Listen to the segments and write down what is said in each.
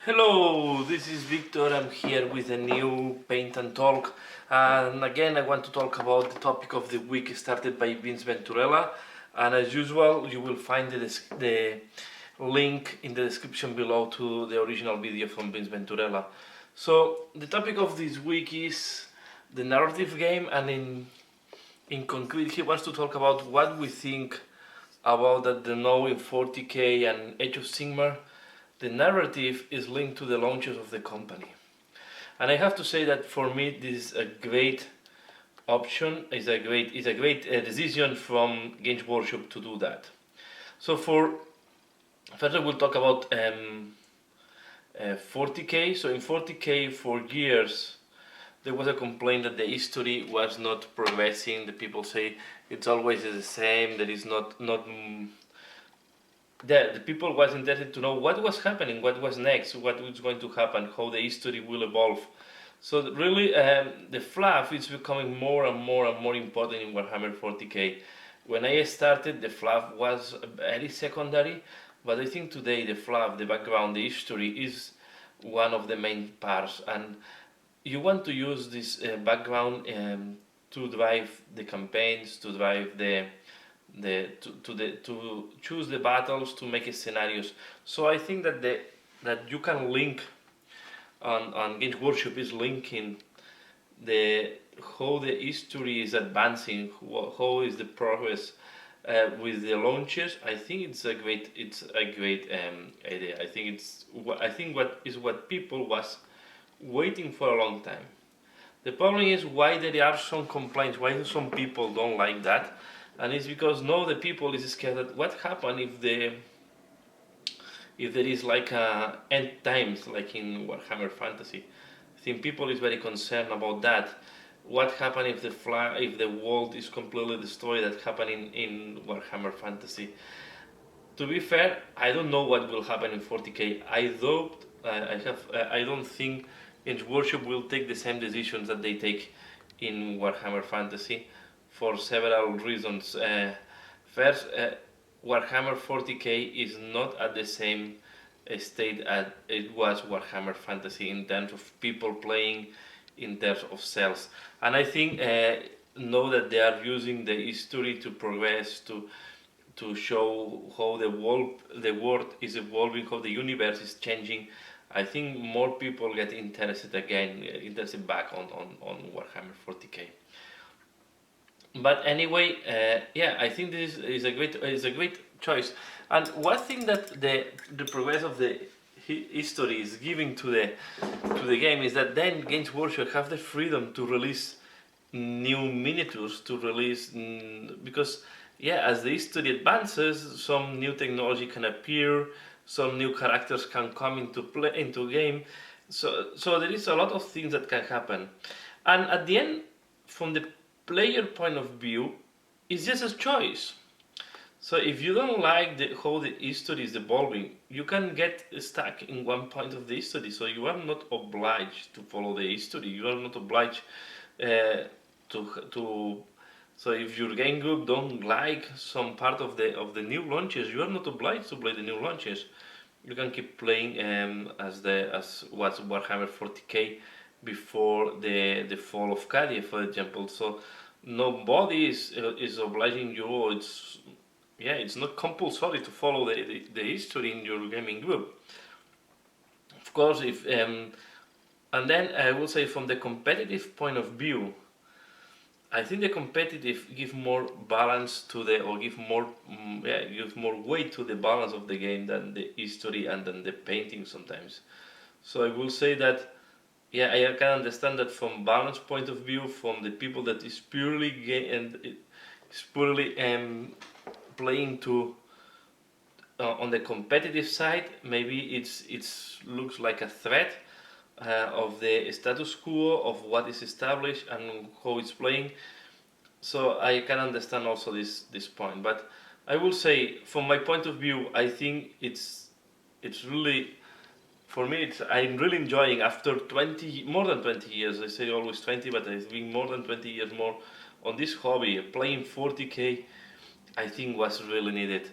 Hello, this is Victor. I'm here with a new Paint and Talk. And again, I want to talk about the topic of the week started by Vince Venturella. And as usual, you will find the link in the description below to the original video from Vince Venturella. So, the topic of this week is the narrative game, and in concrete, he wants to talk about what we think about the now in 40k and Hecho Simmer. The narrative is linked to the launches of the company. And I have to say that for me this is a great option, is a great decision from Games Workshop to do that. So first we'll talk about 40k. So in 40k for years there was a complaint that the history was not progressing. The people say it's always the same. There is not the people was interested to know what was happening, what was next, what was going to happen, how the history will evolve. So really, the fluff is becoming more and more and more important in Warhammer 40k. When I started, the fluff was very secondary, but I think today the fluff, the background, the history is one of the main parts, and you want to use this background to drive the campaigns, to drive to choose the battles, to make scenarios. So I think that that you can link on Games Workshop is linking the how the history is advancing, how is the progress with the launches. I think it's a great idea. I think what people was waiting for a long time. The problem is why there are some complaints, why some people don't like that, and it's because now the people is scared that what happen if there is like a end times like in Warhammer Fantasy. I think people is very concerned about that. What happen if if the world is completely destroyed? That happen in Warhammer Fantasy. To be fair, I don't know what will happen in 40k. I don't think Games Workshop will take the same decisions that they take in Warhammer Fantasy for several reasons. First, Warhammer 40k is not at the same state as it was Warhammer Fantasy in terms of people playing, in terms of sales. And I think know that they are using the history to progress, to show how the world is evolving, how the universe is changing. I think more people get interested again, interested back on Warhammer 40k. But anyway, yeah, I think this is a great choice. And one thing that the progress of the history is giving to the game is that then Games Workshop have the freedom to release new miniatures, to release because yeah, as the history advances, some new technology can appear, some new characters can come into game. So there is a lot of things that can happen, and at the end, from the player point of view, it's just a choice. So if you don't like how the history is evolving, you can get stuck in one point of the history. So you are not obliged to follow the history. You are not obliged to. So if your game group don't like some part of the new launches, you are not obliged to play the new launches. You can keep playing as was Warhammer 40k before the fall of Cadia, for example. So nobody is obliging you. Or it's not compulsory to follow the history in your gaming group. Of course, if and then I will say from the competitive point of view, I think the competitive give more balance to or give more weight to the balance of the game than the history and than the painting sometimes. So I will say that yeah, I can understand that from balance point of view, from the people that is purely playing to on the competitive side, maybe it's looks like a threat of the status quo of what is established and how it's playing. So I can understand also this point, but I will say from my point of view, I think it's really for me. I'm really enjoying after more than 20 years. I say always 20, but it's been more than 20 years more on this hobby. Playing 40k, I think was really needed.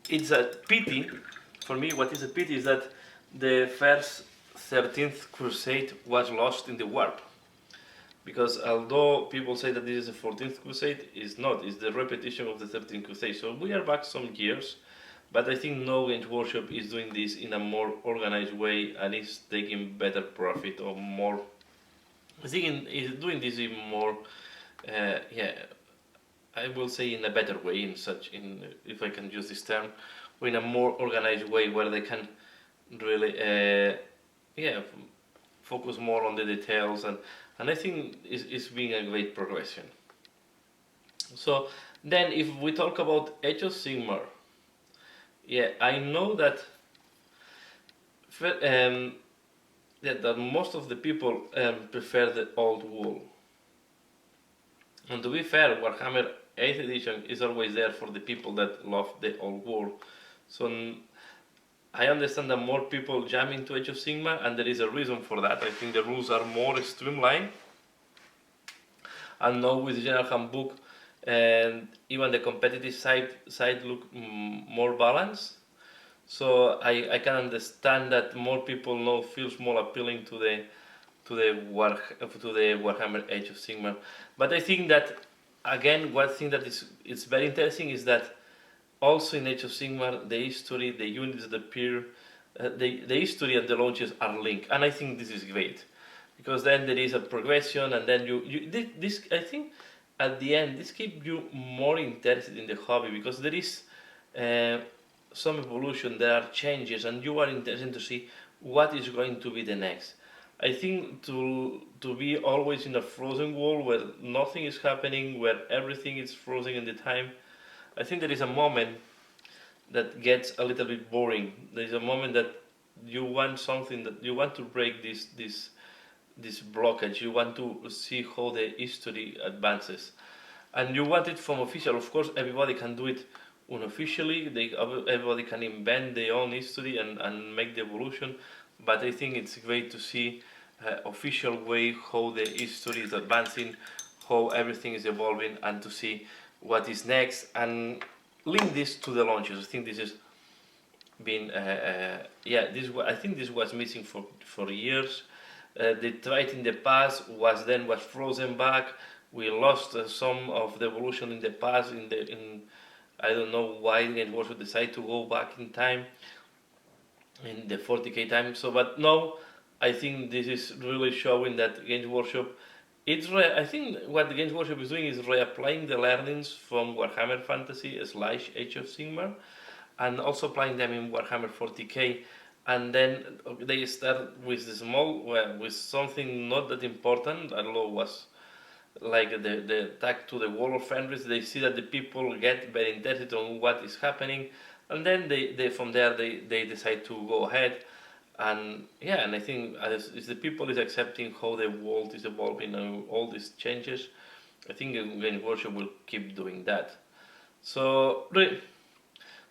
It's a pity for me. What is a pity is that the first 13th Crusade was lost in the warp. Because although people say that this is the 14th Crusade, it's not. It's the repetition of the 13th Crusade. So we are back some years, but I think No Games Workshop is doing this in a more organized way and is taking better profit or more. I think is doing this in more, yeah, I will say in a better way, in such in if I can use this term, or in a more organized way where they can really, yeah, focus more on the details and I think it's been a great progression. So then, if we talk about Hecho Simmer, yeah, I know that that most of the people prefer the old wool. And to be fair, Warhammer 8th edition is always there for the people that love the old wool. So I understand that more people jump into Age of Sigmar, and there is a reason for that. I think the rules are more streamlined, and now with the general handbook, and even the competitive side look more balanced. So I can understand that more people now feels more appealing to the Warhammer Age of Sigmar. But I think that again, one thing that is very interesting is that also in Age of Sigmar, the history, the units that appear, the history and the launches are linked, and I think this is great because then there is a progression, and then this I think at the end this keeps you more interested in the hobby because there is uh, some evolution, there are changes, and you are interested to see what is going to be the next. I think to be always in a frozen world where nothing is happening, where everything is frozen in the time, I think there is a moment that gets a little bit boring. There is a moment that you want something that you want to break this blockage. You want to see how the history advances, and you want it from official. Of course, everybody can do it unofficially. Everybody can invent their own history and make the evolution. But I think it's great to see official way how the history is advancing, how everything is evolving, and to see what is next and link this to the launches. I think this has been yeah. I think this was missing for years. They tried in the past, was frozen back. We lost some of the evolution in the past. In I don't know why Games Workshop decided to go back in time, in the 40k time. So, but now I think this is really showing that Games Workshop. I think what the Games Workshop is doing is reapplying the learnings from Warhammer Fantasy / Age of Sigmar, and also applying them in Warhammer 40k. And then they start with the small, well, with something not that important. I don't know, was like the attack to the wall of Fenris. They see that the people get very interested on what is happening, and then they from there they decide to go ahead. And yeah, and I think as the people is accepting how the world is evolving and all these changes, I think Games Workshop will keep doing that. So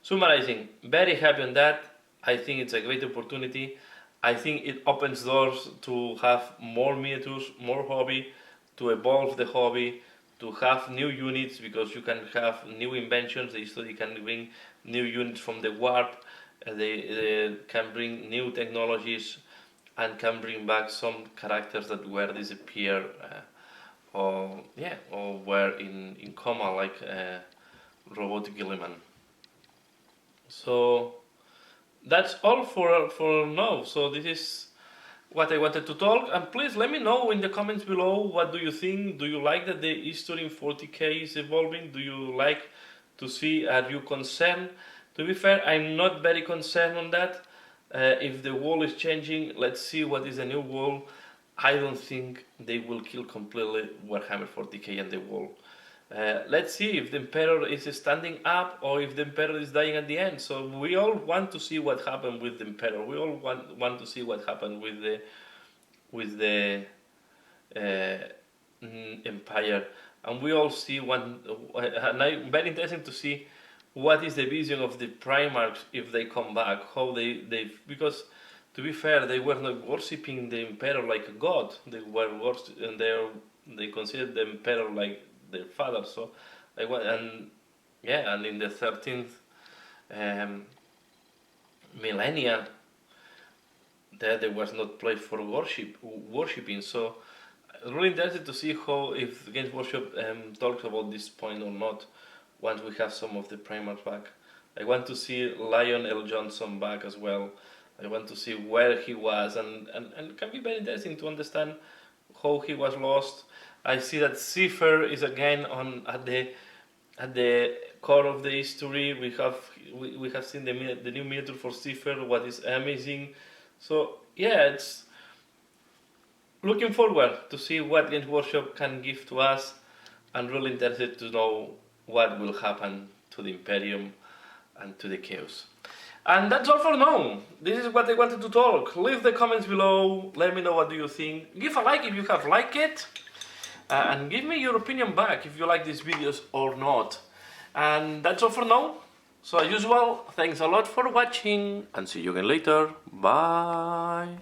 summarizing, very happy on that. I think it's a great opportunity. I think it opens doors to have more miniatures, more hobby, to evolve the hobby, to have new units because you can have new inventions. The history can bring new units from the warp. They can bring new technologies and can bring back some characters that were disappeared or were in coma like Robot Gilliman. So that's all for now. So this is what I wanted to talk, and please let me know in the comments below what do you think. Do you like that the history in 40k is evolving? Do you like to see, are you concerned? To be fair, I'm not very concerned on that. If the wall is changing, let's see what is the new wall. I don't think they will kill completely Warhammer 40k and the wall. Let's see if the Emperor is standing up or if the Emperor is dying at the end. So we all want to see what happened with the Emperor. We all want to see what happened with the Empire, and we all see one. And I'm very interested to see what is the vision of the Primarchs if they come back. How they because to be fair, they were not worshipping the Emperor like a god. They were and they considered the Emperor like their father. So I want and yeah, and in the 13th millennia, that there was not place for worshipping. So really interested to see how if Games Workshop talks about this point or not once we have some of the primers back. I want to see Lion L. Johnson back as well. I want to see where he was, and it can be very interesting to understand how he was lost. I see that Cipher is again on at the core of the history. We have seen the new miniature for Cipher, what is amazing. So yeah, it's looking forward to see what Games Workshop can give to us, and really interested to know what will happen to the Imperium and to the Chaos. And that's all for now. This is what I wanted to talk. Leave the comments below, let me know what do you think. Give a like if you have liked it, and give me your opinion back if you like these videos or not. And that's all for now. So as usual, thanks a lot for watching, and see you again later. Bye!